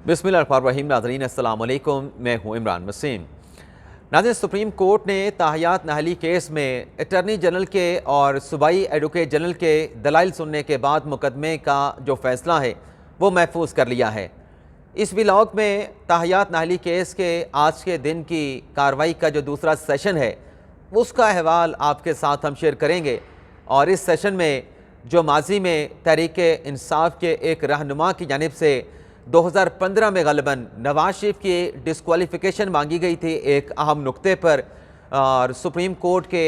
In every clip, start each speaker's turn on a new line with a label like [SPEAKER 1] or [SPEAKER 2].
[SPEAKER 1] बिस्मिल्लाहिर्रहमानिर्रहीम। नाज़रीन अस्सलाम वालेकुम, मैं हूँ इमरान वसीम। नाज़रीन, सुप्रीम कोर्ट ने ताहियात नाहली केस में अटॉर्नी जनरल के और सूबाई एडवोकेट जनरल के दलाइल सुनने के बाद मुकदमे का जो फ़ैसला है वो महफूज कर लिया है। इस व्लॉग में ताहियात नाहली केस के आज के दिन की कार्रवाई का जो दूसरा सेशन है उसका अहवाल आपके साथ हम शेयर करेंगे। और इस सेशन में जो माजी में तहरीक इंसाफ के एक रहनुमा की जानिब से 2015 में ग़ालिबन नवाज शरीफ की डिस्क्वालिफ़िकेशन मांगी गई थी एक अहम नुक्ते पर, और सुप्रीम कोर्ट के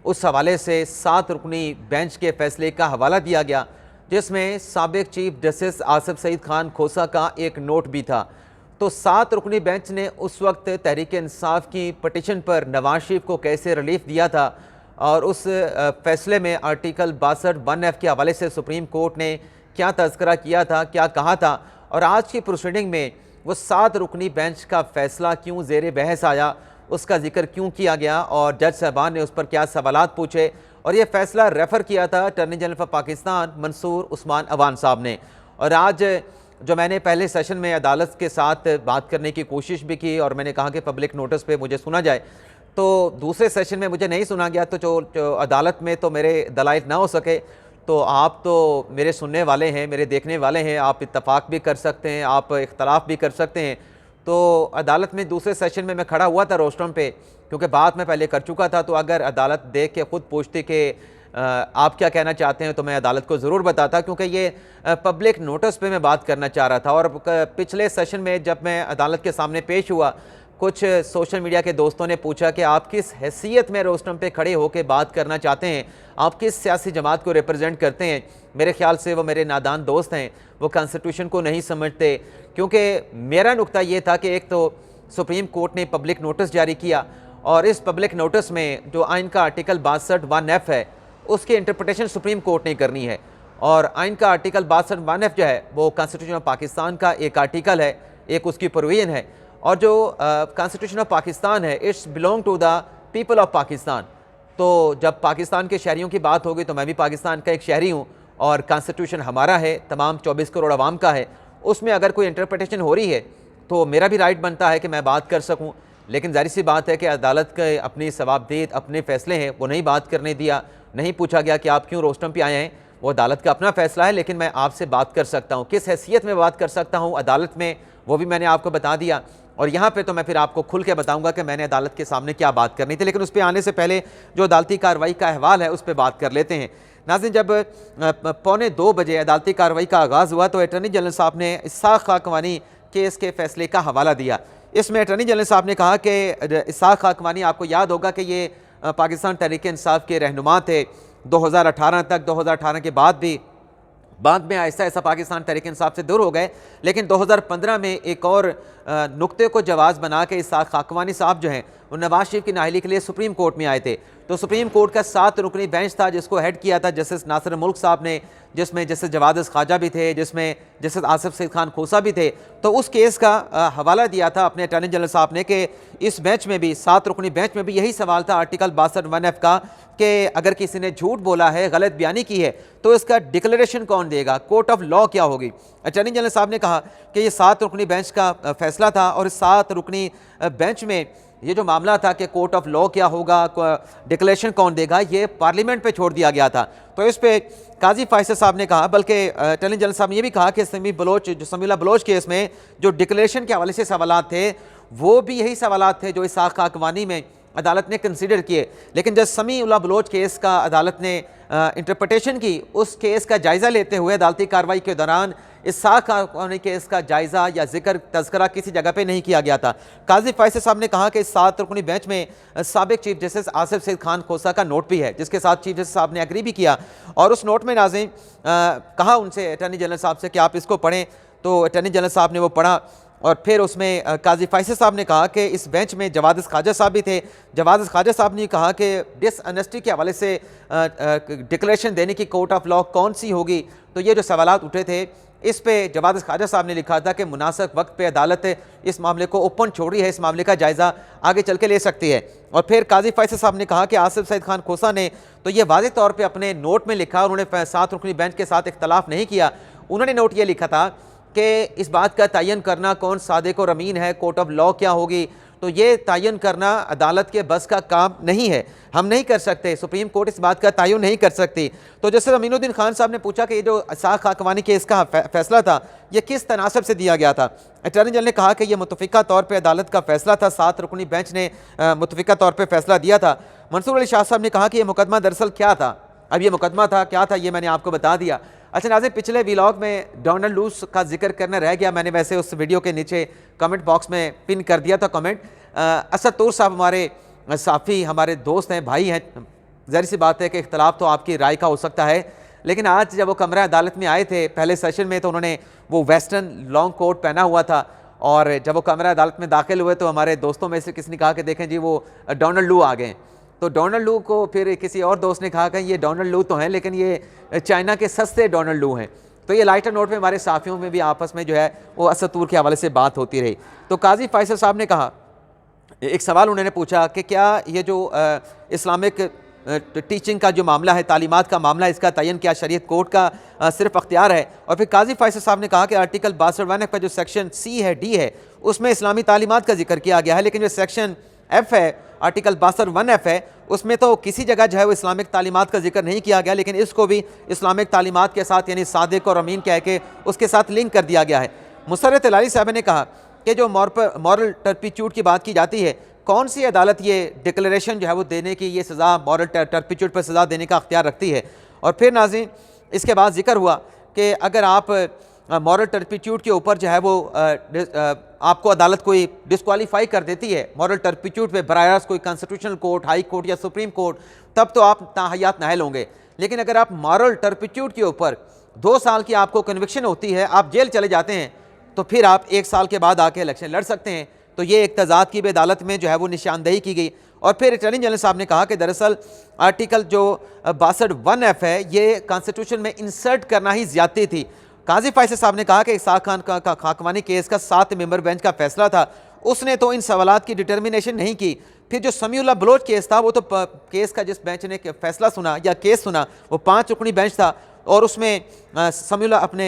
[SPEAKER 1] उस हवाले से 7 रुकनी बेंच के फ़ैसले का हवाला दिया गया, जिसमें साबिक़ चीफ जस्टिस आसिफ सईद खान खोसा का एक नोट भी था। तो 7 रुकनी बेंच ने उस वक्त तहरीक इंसाफ की पटिशन पर नवाज शरीफ को कैसे रिलीफ दिया था, और उस फ़ैसले में आर्टिकल 62(1)(f) के हवाले से सुप्रीम कोर्ट ने क्या तज़किरा किया था, क्या कहा था, और आज की प्रोसीडिंग में वो 7 रुकनी बेंच का फ़ैसला क्यों ज़ेर बहस आया, उसका जिक्र क्यों किया गया, और जज साहबान ने उस पर क्या सवालात पूछे, और ये फ़ैसला रेफ़र किया था attorney general of Pakistan Mansoor Usman Awan साहब ने। और आज जो मैंने पहले सेशन में अदालत के साथ बात करने की कोशिश भी की और मैंने कहा कि पब्लिक नोटिस पे मुझे सुना जाए, तो दूसरे सेशन में मुझे नहीं सुना गया। तो जो अदालत में तो मेरे दलाइल ना हो सके, तो आप तो मेरे सुनने वाले हैं, मेरे देखने वाले हैं, आप इत्तफाक भी कर सकते हैं, आप इख्तलाफ भी कर सकते हैं। तो अदालत में दूसरे सेशन में मैं खड़ा हुआ था रोस्टम पे, क्योंकि बात मैं पहले कर चुका था। तो अगर अदालत देख के ख़ुद पूछती कि आप क्या कहना चाहते हैं, तो मैं अदालत को ज़रूर बताता, क्योंकि ये पब्लिक नोटिस पे मैं बात करना चाह रहा था। और पिछले सेशन में जब मैं अदालत के सामने पेश हुआ, कुछ सोशल मीडिया के दोस्तों ने पूछा कि आप किस हैसियत में रोस्टम पे खड़े होकर बात करना चाहते हैं, आप किस सियासी जमात को रिप्रेजेंट करते हैं। मेरे ख्याल से वो मेरे नादान दोस्त हैं, वो कॉन्स्टिट्यूशन को नहीं समझते। क्योंकि मेरा नुक्ता ये था कि एक तो सुप्रीम कोर्ट ने पब्लिक नोटिस जारी किया, और इस पब्लिक नोटिस में जो आइन का आर्टिकल 62(1)(f) है उसकी इंटरप्रटेशन सुप्रीम कोर्ट ने करनी है। और आइन का आर्टिकल 62(1)(f) जो है वो कॉन्स्टिट्यूशन ऑफ पाकिस्तान का एक आर्टिकल है, एक उसकी प्रोविजन है। और जो कॉन्स्टिट्यूशन ऑफ पाकिस्तान है, it's belong to the people of Pakistan. तो जब पाकिस्तान के शहरियों की बात होगी तो मैं भी पाकिस्तान का एक शहरी हूँ, और कॉन्स्टिट्यूशन हमारा है, तमाम 24 करोड़ आवाम का है। उसमें अगर कोई इंटरप्रिटेशन हो रही है तो मेरा भी राइट बनता है कि मैं बात कर सकूँ। लेकिन जाहिर सी बात है कि अदालत के अपनी सवाबदीद अपने फ़ैसले हैं, वो नहीं बात करने दिया, नहीं पूछा गया कि आप क्यों रोस्टम पे आए हैं। वो अदालत का अपना फ़ैसला है, लेकिन मैं आपसे बात कर सकता हूँ। किस हैसियत में बात कर सकता हूँ अदालत में, वो भी मैंने आपको बता दिया। और यहाँ पे तो मैं फिर आपको खुल के बताऊंगा कि मैंने अदालत के सामने क्या बात करनी थी। लेकिन उस पर आने से पहले जो अदालती कार्रवाई का अहवाल है उस पर बात कर लेते हैं। नाज़रीन, जब 1:45 बजे अदालती कार्रवाई का आगाज़ हुआ तो अटॉर्नी जनरल साहब ने इसाक खाकवानी केस के फ़ैसले का हवाला दिया। इसमें अटॉर्नी जनरल साहब ने कहा कि इसाक खाकवानी, आपको याद होगा कि ये पाकिस्तान तहरीक इंसाफ के रहनुमा थे 2018 तक। 2018 के बाद में ऐसा ऐसा पाकिस्तान तहरीक इंसाफ से दूर हो गए। लेकिन 2015 में एक और नुक्ते को जवाज़ बना के इसाक खाकवानी साहब जो हैं वो नवाज शरीफ की नाहली के लिए सुप्रीम कोर्ट में आए थे। तो सुप्रीम कोर्ट का 7 रुकनी बेंच था, जिसको हेड किया था जस्टिस नासिर मुल्क साहब ने, जिसमें जस्टिस जवाद ख्वाजा भी थे, जिसमें जस्टिस आसिफ सईद खान खोसा भी थे। तो उस केस का हवाला दिया था अपने अटॉर्नी जनरल साहब ने कि इस बेंच में भी, 7 रुकनी बेंच में भी यही सवाल था आर्टिकल 62(1)(f) का, कि अगर किसी ने झूठ बोला है, गलत बयानी की है, तो इसका डिक्लेरेशन कौन देगा, कोर्ट ऑफ लॉ क्या होगी। अटॉर्नी जनरल साहब ने कहा कि ये 7 रुकनी बेंच का फैसला था, और इस 7 रुकनी बेंच में ये जो मामला था कि कोर्ट ऑफ लॉ क्या होगा, डिक्लेरेशन कौन देगा, ये पार्लियामेंट पे छोड़ दिया गया था। तो इस पे काजी फैसल साहब ने कहा, बल्कि अटॉर्नी जनरल साहब ने ये भी कहा कि समीला बलोच केस में जो डिक्लेरेशन के हवाले से सवालात थे वो भी यही सवालात थे जो इसाक खाकवानी में अदालत ने कंसीडर किए। लेकिन जब समीउल्लाह बलोच केस का अदालत ने इंटरप्रटेशन की, उस केस का जायज़ा लेते हुए अदालती कार्रवाई के दौरान इसाक खाकवानी केस का जायज़ा या जिक्र तज़किरा किसी जगह पे नहीं किया गया था। काजी फैसल साहब ने कहा कि इस 7 रुकनी बेंच में साबिक़ चीफ जस्टिस आसिफ सईद खान खोसा का नोट भी है, जिसके साथ चीफ जस्टिस साहब ने एग्री भी किया। और उस नोट में नाज़रीन कहा उनसे, अटॉर्नी जनरल साहब से, कि आप इसको पढ़ें। तो अटॉर्नी जनरल साहब ने वो पढ़ा, और फिर उसमें काजी फैसल साहब ने कहा कि इस बेंच में जवाद ख्वाजा साहब भी थे। जवाद ख्वाजा साहब ने कहा कि डिसऑनेस्टी के हवाले से डिक्लेरेशन देने की कोर्ट ऑफ लॉ कौन सी होगी। तो ये जो सवालात उठे थे, इस पे जवाद ख्वाजा साहब ने लिखा था कि मुनासिब वक्त पे अदालत इस मामले को ओपन छोड़ रही है, इस मामले का जायज़ा आगे चल के ले सकती है। और फिर काजी फैसल साहब ने कहा कि आसिफ सईद खान खोसा ने तो ये वाज़ेह तौर पे अपने नोट में लिखा, उन्होंने 7 रुकनी बेंच के साथ इख्तलाफ नहीं किया। उन्होंने नोट ये लिखा था कि इस बात का तयन करना कौन सादिक और अमीन है, कोर्ट ऑफ लॉ क्या होगी, तो ये तयन करना अदालत के बस का काम नहीं है, हम नहीं कर सकते, सुप्रीम कोर्ट इस बात का तयन नहीं कर सकती। तो जैसे अमीनुद्दीन खान साहब ने पूछा कि ये जो इसाक खाकवानी केस का फैसला था ये किस तनासब से दिया गया था, अटॉर्नी जनरल ने कहा कि यह मुतफ़िका तौर पर अदालत का फैसला था, 7 रुकनी बेंच ने मुतफ़िका तौर पर फैसला दिया था। मंसूर अली शाह साहब ने कहा कि यह मुकदमा दरअसल क्या था, अब ये मुकदमा था क्या था ये मैंने आपको बता दिया। अच्छा नाज़रीन, पिछले व्लॉग में डोनाल्ड लूस का जिक्र करना रह गया, मैंने वैसे उस वीडियो के नीचे कमेंट बॉक्स में पिन कर दिया था कमेंट। असद तूर साहब हमारे साफ़ी, हमारे दोस्त हैं, भाई हैं, ज़ाहिर सी बात है कि इख्तलाफ तो आपकी राय का हो सकता है, लेकिन आज जब वो कमरा अदालत में आए थे पहले सेशन में तो उन्होंने वो वेस्टर्न लॉन्ग कोट पहना हुआ था, और जब वो कमरा अदालत में दाखिल हुए तो हमारे दोस्तों में से किसी ने कहा कि देखें जी वो डोनाल्ड लू आ गए। तो डोनाल्ड लू को फिर किसी और दोस्त ने कहा कि ये डोनाल्ड लू तो हैं लेकिन ये चाइना के सस्ते डोनाल्ड लू हैं। तो ये लाइटर नोट में हमारे साथियों में भी आपस में जो है वो असद तूर के हवाले से बात होती रही। तो काजी फैसल साहब ने कहा, एक सवाल उन्होंने पूछा कि क्या ये जो इस्लामिक टीचिंग का जो मामला है, तालीमात का मामला है, इसका तयन क्या शरीयत कोर्ट का सिर्फ अख्तियार है। और फिर काजी फैसल साहब ने कहा कि आर्टिकल 62 का जो सेक्शन सी है, डी है, उसमें इस्लामी तालीमात का जिक्र किया गया है, लेकिन जो सेक्शन एफ है, आर्टिकल 62 है, उसमें तो किसी जगह जो है वो इस्लामिक तालीमात का जिक्र नहीं किया गया, लेकिन इसको भी इस्लामिक तालीमात के साथ यानी सादिक और अमीन कह के उसके साथ लिंक कर दिया गया है। मुसर्रत अलारी साहब ने कहा कि जो मॉरल टर्पिट्यूड की बात की जाती है, कौन सी अदालत ये डिक्लेरेशन जो है वो देने की, ये सज़ा मॉरल टर्पिट्यूड पर सज़ा देने का अख्तियार रखती है। और फिर नाज़रीन इसके बाद जिक्र हुआ कि अगर आप मॉरल टर्पिट्यूड के ऊपर जो है वो आपको अदालत कोई डिस्क्वालीफाई कर देती है मॉरल टर्पिट्यूड पे बराह रास्त कोई कॉन्स्टिट्यूशनल कोर्ट, हाई कोर्ट या सुप्रीम कोर्ट, तब तो आप ताहयात नाहल होंगे। लेकिन अगर आप मॉरल टर्पिट्यूड के ऊपर 2 साल की आपको कन्विक्शन होती है, आप जेल चले जाते हैं, तो फिर आप 1 साल के बाद आके इलेक्शन लड़ सकते हैं। तो ये एक तजाद की बेअदालत में जो है वो निशानदही की गई। और फिर अटॉर्नी जनरल साहब ने कहा कि दरअसल आर्टिकल जो 62(1)(f) है ये कॉन्स्टिट्यूशन में इंसर्ट करना ही ज्यादती थी। काजी फैसल साहब ने कहा कि इसाक खान का खाकवानी केस का 7 मेंबर बेंच का फैसला था, उसने तो इन सवालात की डिटर्मिनेशन नहीं की। फिर जो समीउल्लाह बलोच केस था वो तो केस का जिस बेंच ने फैसला सुना या केस सुना वो 5 रुकनी बेंच था, और उसमें समीउल्लाह अपने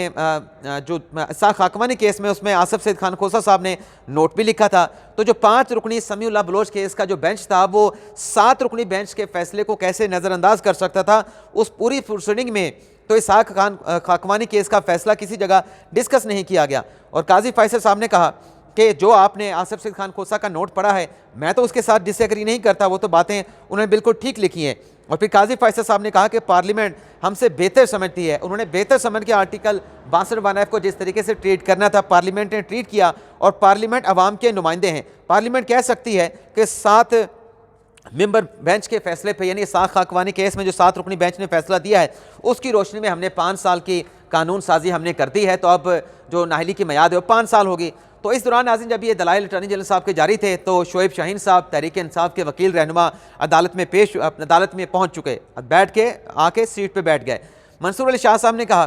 [SPEAKER 1] जो इसाक खाकवानी केस में उसमें आसिफ सईद खान खोसा साहब ने नोट भी लिखा था। तो जो 5 रुकनी समीउल्लाह बलोच केस का जो बेंच था वो 7 रुकनी बेंच के फैसले को कैसे नज़रअंदाज कर सकता था। उस पूरी प्रोसीडिंग में तो इसाक खाकवानी केस का फैसला किसी जगह डिस्कस नहीं किया गया। और काजी फैसल साहब ने कहा कि जो आपने आसिफ सईद खान खोसा का नोट पढ़ा है, मैं तो उसके साथ डिसएग्री नहीं करता, वो तो बातें उन्होंने बिल्कुल ठीक लिखी हैं। और फिर काजी फैसल साहब ने कहा कि पार्लियामेंट हमसे बेहतर समझती है, उन्होंने बेहतर समझ के आर्टिकल 62(1)(f) को जिस तरीके से ट्रीट करना था पार्लियामेंट ने ट्रीट किया। और पार्लियामेंट अवाम के नुमाइंदे हैं, पार्लियामेंट कह सकती है कि 7 मेंबर बेंच के फैसले पे यानी इसाक खाकवानी केस में जो 7 रुकनी बेंच ने फैसला दिया है उसकी रोशनी में हमने 5 साल की कानून साजी हमने कर दी है, तो अब जो नाहली की मियाद है वो 5 साल होगी। तो इस दौरान नाज़रीन जब ये दलाइल अटॉर्नी जनरल साहब के जारी थे तो शोएब शाहीन साहब तहरीक इंसाफ के वकील रहनुमा अदालत में पहुँच चुके, बैठ के आके सीट पर बैठ गए। मंसूर अली शाह साहब ने कहा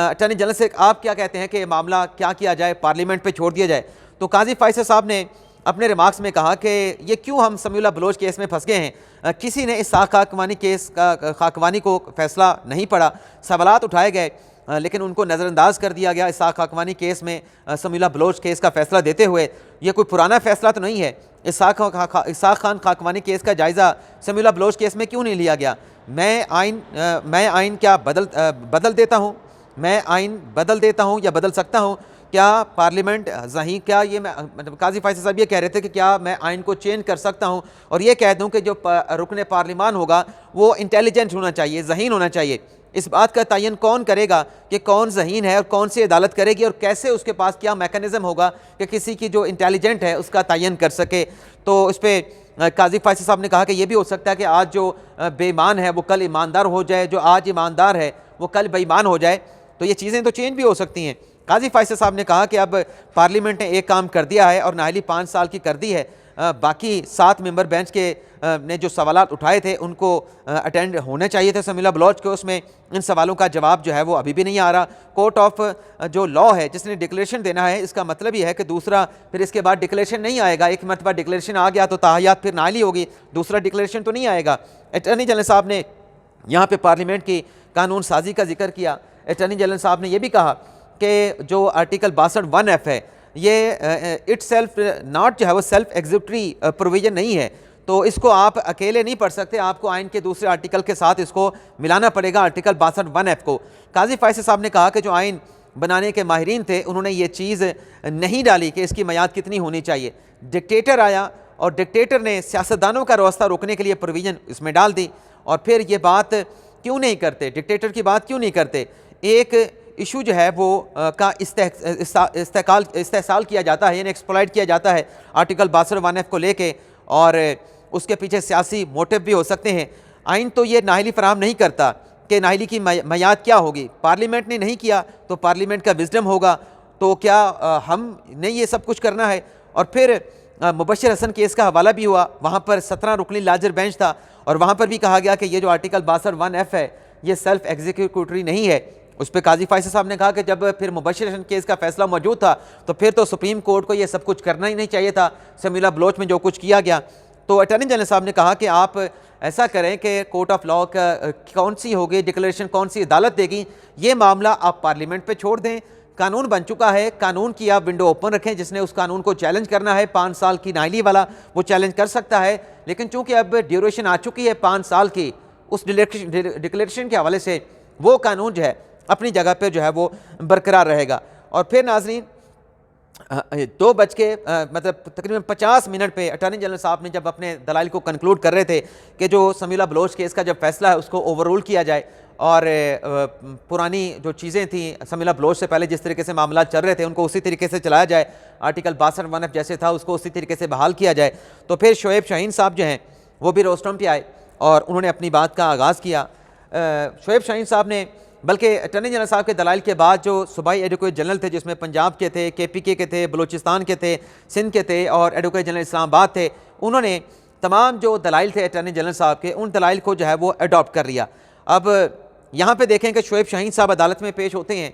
[SPEAKER 1] अटॉर्नी जनरल से आप क्या कहते हैं कि मामला क्या किया जाए, पार्लियामेंट पर छोड़ दिया जाए। तो काजी फैसल साहब ने अपने रिमार्क्स में कहा कि ये क्यों हम समीउल्लाह बलोच केस में फंस गए हैं, किसी ने इस खाकवानी केस का खाकवानी को फैसला नहीं पढ़ा, सवालात उठाए गए लेकिन उनको नज़रअंदाज कर दिया गया। इसाक खाकवानी केस में समीउल्लाह बलोच केस का फैसला देते हुए ये कोई पुराना फैसला तो नहीं है, इसाक खान खाकवानी केस का जायज़ा समीउल्लाह बलोच केस में क्यों नहीं लिया गया। मैं आइन क्या बदल देता हूँ, मैं आइन बदल देता हूँ या बदल सकता हूँ, क्या पार्लियामेंट ज़ही क्या ये मैं मतलब काजी फैसल साहब ये कह रहे थे कि क्या मैं आइन को चेंज कर सकता हूँ और ये कह दूँ कि जो रुकने पार्लियामान होगा वो इंटेलिजेंट होना चाहिए, ज़हीन होना चाहिए। इस बात का तयन कौन करेगा कि कौन ज़हीन है और कौन सी अदालत करेगी और कैसे उसके पास क्या मैकेनिज़्म होगा कि किसी की जो इंटेलिजेंट है उसका तयन कर सके। तो इस पर काजी फैसल साहब ने कहा कि यह भी हो सकता है कि आज जो बेईमान है वो कल ईमानदार हो जाए, जो आज ईमानदार है वो कल बेईमान हो जाए, तो ये चीज़ें तो चेंज भी हो सकती हैं। काजी फैसल साहब ने कहा कि अब पार्लियामेंट ने एक काम कर दिया है और नाहली 5 साल की कर दी है, बाकी 7 मेंबर बेंच के ने जो सवालात उठाए थे उनको अटेंड होने चाहिए थे समीउल्लाह बलोच के, उसमें इन सवालों का जवाब जो है वो अभी भी नहीं आ रहा। कोर्ट ऑफ जो लॉ है जिसने डिक्लेरेशन देना है, इसका मतलब ये है कि दूसरा फिर इसके बाद डिक्लेरेशन नहीं आएगा। एक मरतबा डिक्लेरेशन आ गया तो ताहयात फिर नाहली होगी, दूसरा डिक्लेरेशन तो नहीं आएगा। अटॉर्नी जनरल साहब ने यहाँ पर पार्लियामेंट की कानून साजी का जिक्र किया। अटॉर्नी जनरल साहब ने यह भी कहा कि जो आर्टिकल 62(1)(f) है ये इट सेल्फ नॉट जो है वो सेल्फ एग्जीक्यूटरी प्रोविजन नहीं है, तो इसको आप अकेले नहीं पढ़ सकते, आपको आइन के दूसरे आर्टिकल के साथ इसको मिलाना पड़ेगा, आर्टिकल 62(1)(f) को। काजी फैसल साहब ने कहा कि जो आइन बनाने के माहिरीन थे उन्होंने ये चीज़ नहीं डाली कि इसकी मियाद कितनी होनी चाहिए। डिक्टेटर आया और डिक्टेटर ने सियासतदानों का रास्ता रोकने के लिए प्रोविज़न इसमें डाल दी। और फिर ये बात क्यों नहीं करते, डिक्टेटर की बात क्यों नहीं करते? एक इशू जो है वो का इस्तेहसाल किया जाता है, यानी एक्सप्लॉइट किया जाता है आर्टिकल 62(1)(f) को लेके, और उसके पीछे सियासी मोटिव भी हो सकते हैं। आइन तो ये नाहली फराहम नहीं करता कि नाहली की मियाद क्या होगी। पार्लियामेंट ने नहीं किया तो पार्लियामेंट का विजडम होगा, तो क्या हम नहीं ये सब कुछ करना है? और फिर मुबशर हसन केस का हवाला भी हुआ, वहाँ पर 17 रुकनी लार्जर बेंच था और वहाँ पर भी कहा गया कि ये जो आर्टिकल 62(1)(f) है ये सेल्फ एग्जीक्यूटरी नहीं है। उस पर काजी फैसल साहब ने कहा कि जब फिर मुबशर हसन केस का फैसला मौजूद था तो फिर तो सुप्रीम कोर्ट को ये सब कुछ करना ही नहीं चाहिए था, शमीला बलोच में जो कुछ किया गया। तो अटॉर्नी जनरल साहब ने कहा कि आप ऐसा करें कि कोर्ट ऑफ लॉ का कौन सी होगी डिक्लेरेशन, कौन सी अदालत देगी, ये मामला आप पार्लियामेंट पे छोड़ दें। कानून बन चुका है, कानून की आप विंडो ओपन रखें, जिसने उस कानून को चैलेंज करना है 5 साल की नाहली वाला वो चैलेंज कर सकता है। लेकिन चूंकि अब ड्यूरेशन आ चुकी है 5 साल की, उस डिक्लेरेशन के हवाले से वो कानून जो है अपनी जगह पर जो है वो बरकरार रहेगा। और फिर नाजरीन 2 बज के मतलब तकरीबन 50 मिनट पे अटॉर्नी जनरल साहब ने जब अपने दलाइल को कंक्लूड कर रहे थे कि जो शमीला बलोच केस का जब फैसला है उसको ओवररूल किया जाए और पुरानी जो चीज़ें थी शमीला बलोच से पहले जिस तरीके से मामला चल रहे थे उनको उसी तरीके से चलाया जाए, आर्टिकल 62(1)(f) जैसे था उसको उसी तरीके से बहाल किया जाए। तो फिर शोएब शाहीन साहब जो हैं वो भी रोस्टम पे आए और उन्होंने अपनी बात का आगाज़ किया। शोएब शाहीन साहब ने बल्कि अटॉर्नी जनरल साहब के दलाइल के बाद जो सूबाई एडवोकेट जनरल थे, जिसमें पंजाब के थे, KPK के थे, बलूचिस्तान के थे, सिंध के थे और एडवोकेट जनरल इस्लामाबाद थे, उन्होंने तमाम जो दलाइल थे अटॉर्नी जनरल साहब के उन दलाइल को जो है वो अडॉप्ट कर लिया। अब यहाँ पे देखें कि शोएब शाहीन साहब अदालत में पेश होते हैं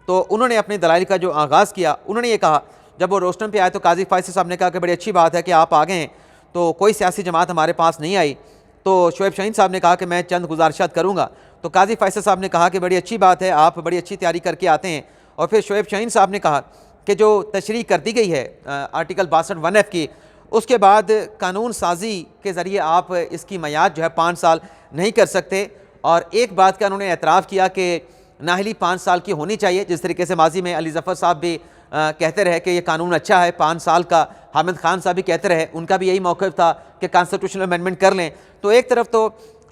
[SPEAKER 1] तो उन्होंने अपने दलाइल का जो आगाज़ किया, उन्होंने ये कहा, जब वो रोस्टम पे आए तो काजी फैसल साहब ने कहा कि बड़ी अच्छी बात है कि आप आ गए हैं, तो कोई सियासी जमात हमारे पास नहीं आई। तो शोएब शाहीन साहब ने कहा कि मैं चंद गुजारिशात करूँगा। तो काजी फैसल साहब ने कहा कि बड़ी अच्छी बात है, आप बड़ी अच्छी तैयारी करके आते हैं। और फिर शोएब शाहीन साहब ने कहा कि जो तशरीह कर दी गई है आर्टिकल 62(1)(f) की, उसके बाद कानून साजी के ज़रिए आप इसकी मियाद जो है 5 साल नहीं कर सकते। और एक बात का उन्होंने एतराफ़ किया कि नाहली 5 साल की होनी चाहिए, जिस तरीके से माजी में अली ज़फ़र साहब भी कहते रहे कि ये कानून अच्छा है 5 साल का, हामिद खान साहब भी कहते रहे, उनका भी यही मौक़िफ़ था कि कॉन्स्टिट्यूशनल अमेंडमेंट कर लें। तो एक तरफ तो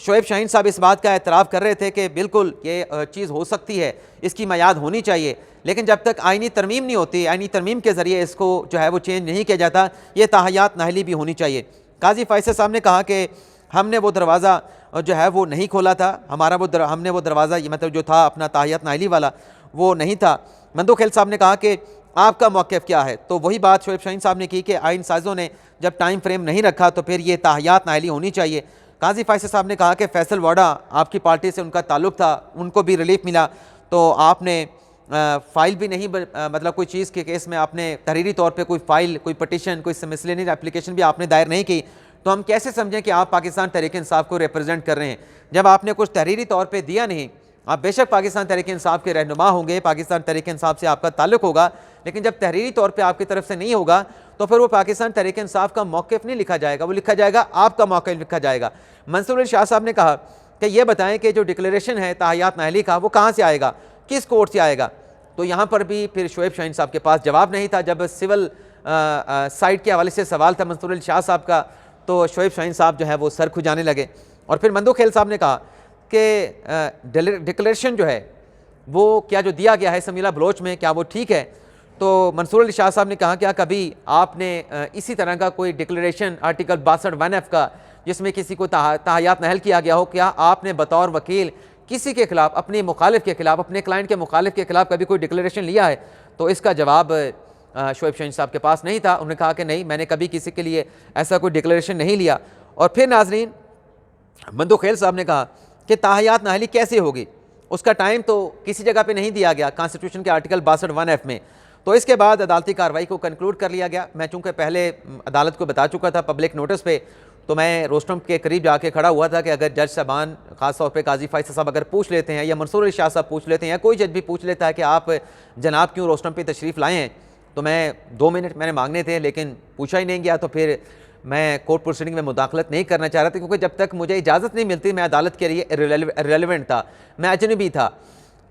[SPEAKER 1] शोएब शाहीन साहब इस बात का एतराफ़ कर रहे थे कि बिल्कुल ये चीज़ हो सकती है, इसकी मियाद होनी चाहिए, लेकिन जब तक आइनी तरमीम नहीं होती, आइनी तरमीम के ज़रिए इसको जो है वो चेंज नहीं किया जाता, ये ताहयात नाहली भी होनी चाहिए। काजी फैसल साहब ने कहा कि हमने वो दरवाज़ा जो है वो नहीं खोला था, हमारा हमने वो दरवाज़ा मतलब जो था अपना ताहयात नाहली वाला वो नहीं था। मंदू खेल साहब ने कहा कि आपका मौक़िफ़ क्या है? तो वही बात शोएब शाहीन साहब ने की कि आइन साज़ों ने जब टाइम फ्रेम नहीं रखा तो फिर ये ताहयात नाहली होनी चाहिए। काजी फैसल साहब ने कहा कि फैसल वाडा आपकी पार्टी से उनका ताल्लुक़ था, उनको भी रिलीफ मिला, तो आपने फ़ाइल भी नहीं मतलब कोई चीज़ के केस में आपने तहरीरी तौर पे कोई फ़ाइल, कोई पटिशन, कोई मिसलेनियस एप्लीकेशन भी आपने दायर नहीं की, तो हम कैसे समझें कि आप पाकिस्तान तहरीक इंसाफ को रिप्रेजेंट कर रहे हैं? जब आपने कुछ तहरीरी तौर पे दिया नहीं, आप बेशक पाकिस्तान तहरीक इंसाफ के रहनुमा होंगे, पाकिस्तान तहरीक इंसाफ से आपका ताल्लुक़ होगा, लेकिन जब तहरीरी तौर पे आपकी तरफ से नहीं होगा तो फिर वो पाकिस्तान तहरीक इंसाफ का मौक़िफ़ नहीं लिखा जाएगा, वो लिखा जाएगा आपका मौक़िफ़ लिखा जाएगा। मंसूर अली शाह साहब ने कहा कि ये बताएं कि जो डिक्लेरेशन है ताहयात नाहली का वो कहाँ से आएगा, किस कोर्ट से आएगा? तो यहाँ पर भी फिर शोएब शाहीन साहब के पास जवाब नहीं था। जब सिविल साइड के हवाले से सवाल था मंसूर अली शाह साहब का, तो शोएब शाहीन साहब जो है वो सर खुजाने लगे। और फिर मंदू खेल साहब ने कहा कि डिक्लेरेशन जो है वो क्या जो दिया गया है शमीला बलोच में, क्या वो ठीक है? तो मंसूर अली शाह साहब ने कहा क्या कभी आपने इसी तरह का कोई डिक्लेरेशन आर्टिकल 62(1)(f) का, जिसमें किसी को ताहयात नाहल किया गया हो, क्या आपने बतौर वकील किसी के खिलाफ, अपने मुखालिफ के खिलाफ, अपने क्लाइंट के मुखालिफ के खिलाफ कभी कोई डिक्लेरेशन लिया है? तो इसका जवाब शोएब शाहीन साहब के पास नहीं था। उन्होंने कहा कि नहीं, मैंने कभी किसी के लिए ऐसा कोई डिक्लेरेशन नहीं लिया। और फिर नाजरीन मंदू खेल साहब ने कहा कि ताहयात नाहली कैसे होगी, उसका टाइम तो किसी जगह पे नहीं दिया गया कॉन्स्टिट्यूशन के आर्टिकल 62(1)(f) में। तो इसके बाद अदालती कार्रवाई को कंक्लूड कर लिया गया। मैं चूँकि पहले अदालत को बता चुका था पब्लिक नोटिस पे, तो मैं रोस्टम के करीब जाके खड़ा हुआ था कि अगर जज साहबान ख़ासतौर पे काजी फैसल साहब अगर पूछ लेते हैं या मंसूर अली शाह साहब पूछ लेते हैं या कोई जज भी पूछ लेता है कि आप जनाब क्यों रोस्टम पे तशरीफ़ लाए हैं, तो मैं 2 मिनट मैंने मांगने थे लेकिन पूछा ही नहीं गया। तो फिर मैं कोर्ट प्रोसीडिंग में मुदाखलत नहीं करना चाह रहा था, क्योंकि जब तक मुझे इजाज़त नहीं मिलती मैं अदालत के लिए रिलेवेंट था, मैं अजनबी था।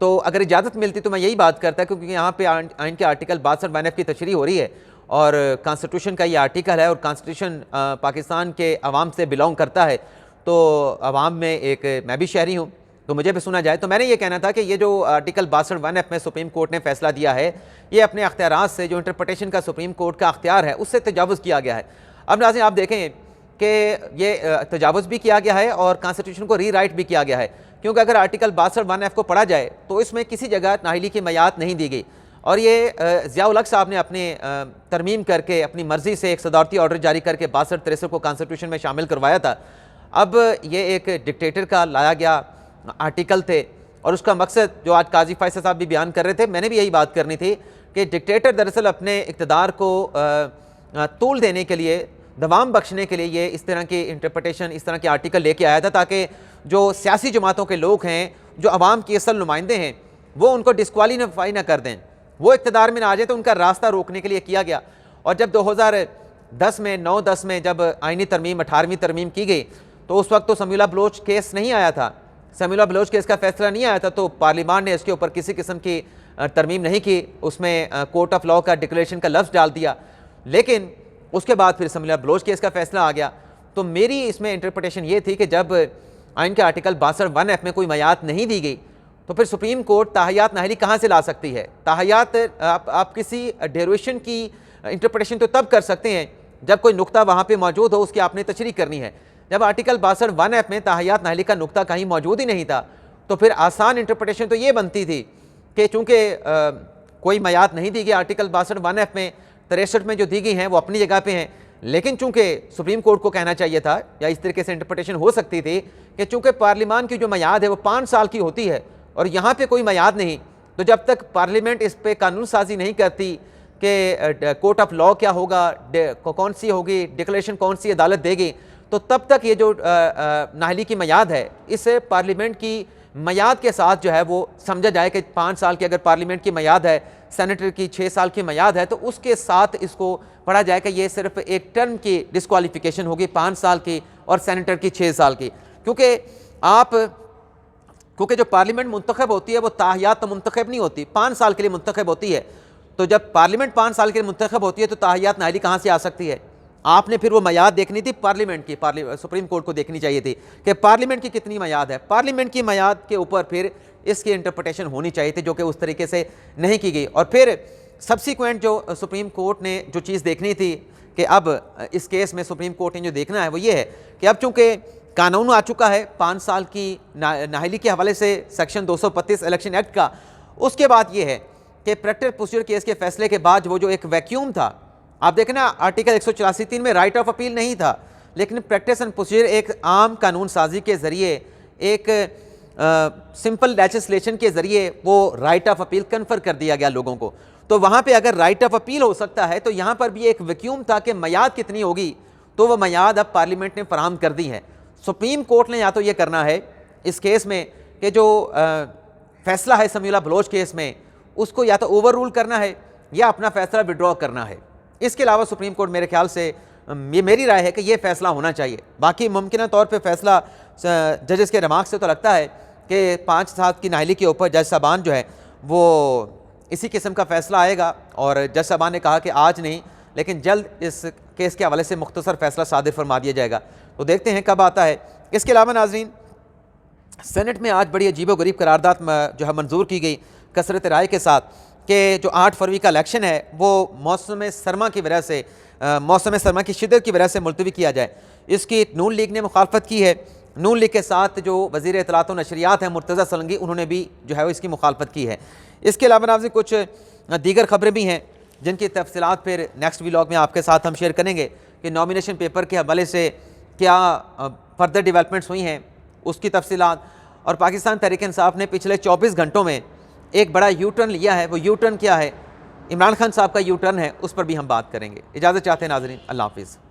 [SPEAKER 1] तो अगर इजाज़त मिलती तो मैं यही बात करता, क्योंकि यहाँ पे आइन के आर्टिकल 62 की तशरीह हो रही है और कॉन्स्टिट्यूशन का ये आर्टिकल है और कॉन्स्टिट्यूशन पाकिस्तान के अवाम से बिलोंग करता है। तो अवाम में एक मैं भी शहरी हूँ तो मुझे भी सुना जाए। तो मैंने ये कहना था कि ये जो आर्टिकल 62 में सुप्रीम कोर्ट ने फैसला दिया है, ये अपने अख्तियारात से जो इंटरप्रटेशन का सुप्रीम कोर्ट का अख्तियार है उससे तजावुज़ किया गया है। अब नाज़रीन आप देखें कि ये तजावुज़ भी किया गया है और कॉन्स्टिट्यूशन को रीराइट भी किया गया है, क्योंकि अगर आर्टिकल 62 को पढ़ा जाए तो इसमें किसी जगह नाअहली की मियाद नहीं दी गई। और ये ज़ियाउल हक साहब ने अपने तरमीम करके अपनी मर्ज़ी से एक सदारती ऑर्डर जारी करके 62-63 को कॉन्स्टिट्यूशन में शामिल करवाया था। अब ये एक डिक्टेटर का लाया गया आर्टिकल थे और उसका मकसद जो आज काजी फैसल साहब भी बयान कर रहे थे, मैंने भी यही बात करनी थी कि डिक्टेटर दरअसल अपने इक़्तिदार को तूल देने के लिए, दवाम बख्शने के लिए ये इस तरह की इंटरप्रटेशन, इस तरह के आर्टिकल लेके आया था, ताकि जो सियासी जमातों के लोग हैं, जो अवाम के असल नुमाइंदे हैं, वो उनको डिस्क्वालीफाई ना कर दें, वो इक़्तिदार में ना आ जाए। तो उनका रास्ता रोकने के लिए किया गया। और जब 2010 में 9-10 में जब आइनी तरमीम 18वीं तरमीम की गई तो उस वक्त तो समीउल्लाह बलोच केस नहीं आया था, समीउल्लाह बलोच केस का फैसला नहीं आया था, तो पार्लियामान ने इसके ऊपर किसी किस्म की तरमीम नहीं की, उसमें कोर्ट ऑफ लॉ का डिक्लेरेशन का लफ्ज़ डाल दिया। लेकिन उसके बाद फिर समीउल्लाह बलोच केस का फैसला आ गया। तो मेरी इसमें इंटरप्रटेशन ये थी कि जब आइन के आर्टिकल 62 में कोई मियाद नहीं दी गई तो फिर सुप्रीम कोर्ट ताहयात नाअहली कहाँ से ला सकती है। ताहयात आप किसी डेरिवेशन की इंटरप्रटेशन तो तब कर सकते हैं जब कोई नुक्ता वहाँ पे मौजूद हो, उसकी आपने तशरीह करनी है। जब आर्टिकल 62 में ताहयात नाअहली का नुक्ता कहीं मौजूद ही नहीं था, तो फिर आसान इंटरप्रटेशन तो ये बनती थी कि चूँकि कोई मियाद नहीं दी गई आर्टिकल 62 में, 63 में जो दी गई हैं वो अपनी जगह पे हैं, लेकिन चूंकि सुप्रीम कोर्ट को कहना चाहिए था या इस तरीके से इंटरप्रिटेशन हो सकती थी कि चूंकि पार्लियामान की जो मियाद है वो 5 साल की होती है और यहाँ पे कोई मियाद नहीं, तो जब तक पार्लियामेंट इस पे कानून साजी नहीं करती कि कोर्ट ऑफ लॉ क्या होगा, कौन सी होगी डिक्लेरेशन, कौन सी अदालत देगी, तो तब तक ये जो नाअहली की मियाद है इसे पार्लियामेंट की मियाद के साथ जो है वो समझा जाए कि 5 साल की अगर पार्लियामेंट की मियाद है, सेनेटर की 6 साल की मियाद है, तो उसके साथ इसको पढ़ा जाए कि ये सिर्फ एक टर्म की डिस्क्वालिफिकेशन होगी 5 साल की और सेनेटर की 6 साल की। क्योंकि जो पार्लियामेंट मुंतखब होती है वो ताहयात तो मुंतखब नहीं होती, 5 साल के लिए मुंतखब होती है। तो जब पार्लियामेंट 5 साल के लिए मुंतखब होती है तो ताहयात नाअहली कहाँ से आ सकती है। आपने फिर वो मियाद देखनी थी पार्लियामेंट की, सुप्रीम कोर्ट को देखनी चाहिए थी कि पार्लियामेंट की कितनी मियाद है। पार्लियामेंट की मियाद के ऊपर फिर इसकी इंटरप्रिटेशन होनी चाहिए थी, जो कि उस तरीके से नहीं की गई। और फिर सब्सिक्वेंट जो सुप्रीम कोर्ट ने जो चीज़ देखनी थी कि अब इस केस में सुप्रीम कोर्ट ने जो देखना है वो ये है कि अब चूँकि कानून आ चुका है 5 साल की नाअहली के हवाले से सेक्शन 235 इलेक्शन एक्ट का, उसके बाद ये है कि प्रैक्टिस प्रोसीजर केस के फैसले के बाद वो जो एक वैक्यूम था, आप देखें ना आर्टिकल 184(3) में राइट ऑफ अपील नहीं था, लेकिन प्रैक्टिस एंड प्रोसीजर एक आम कानून साजी के ज़रिए, एक सिंपल लेजिस्लेशन के ज़रिए वो राइट ऑफ अपील कन्फर कर दिया गया लोगों को। तो वहाँ पे अगर राइट ऑफ अपील हो सकता है तो यहाँ पर भी एक वैक्यूम था कि मियाद कितनी होगी, तो वह मियाद अब पार्लियामेंट ने फराहम कर दी है। सुप्रीम कोर्ट ने या तो ये करना है इस केस में कि जो फैसला है समीउल्लाह बलोच केस में उसको या तो ओवर रूल करना है या अपना फैसला विड्रॉ करना है। इसके अलावा सुप्रीम कोर्ट मेरे ख्याल से, ये मेरी राय है कि ये फैसला होना चाहिए। बाकी मुमकिन तौर पे फैसला जजेस के रिमार्क से तो लगता है कि 5 साल की नाअहली के ऊपर जज साहबान जो है वो इसी किस्म का फैसला आएगा, और जज साहबान ने कहा कि आज नहीं लेकिन जल्द इस केस के हवाले से मुख्तसर फैसला सादिर फरमा दिया जाएगा। तो देखते हैं कब आता है। इसके अलावा नाजरीन, सेनेट में आज बड़ी अजीब व गरीब करारदाद जो है मंजूर की गई कसरत राय के साथ कि जो 8 फरवरी का इलेक्शन है वो मौसम सरमा की वजह से, मौसम सरमा की शिद्दत की वजह से मुलतवी किया जाए। इसकी नून लीग ने मुखालफत की है। नून लीग के साथ जो वज़ीर इत्तलात व नशरियात हैं मुर्तज़ा सलंगी, उन्होंने भी जो है इसकी मुखालफत की है। इसके अलावा नाज़रीन कुछ दीगर खबरें भी हैं जिनकी तफसीलात फिर नेक्स्ट व्लॉग में आपके साथ हम शेयर करेंगे कि नॉमिनेशन पेपर के हवाले से क्या फर्दर डेवलपमेंट्स हुई हैं, उसकी तफसीलात। और पाकिस्तान तहरीक इंसाफ ने पिछले 24 घंटों में एक बड़ा यू टर्न लिया है। वो यू टर्न क्या है, इमरान खान साहब का यू टर्न है, उस पर भी हम बात करेंगे। इजाज़त चाहते हैं नाज़रीन, अल्लाह हाफिज़।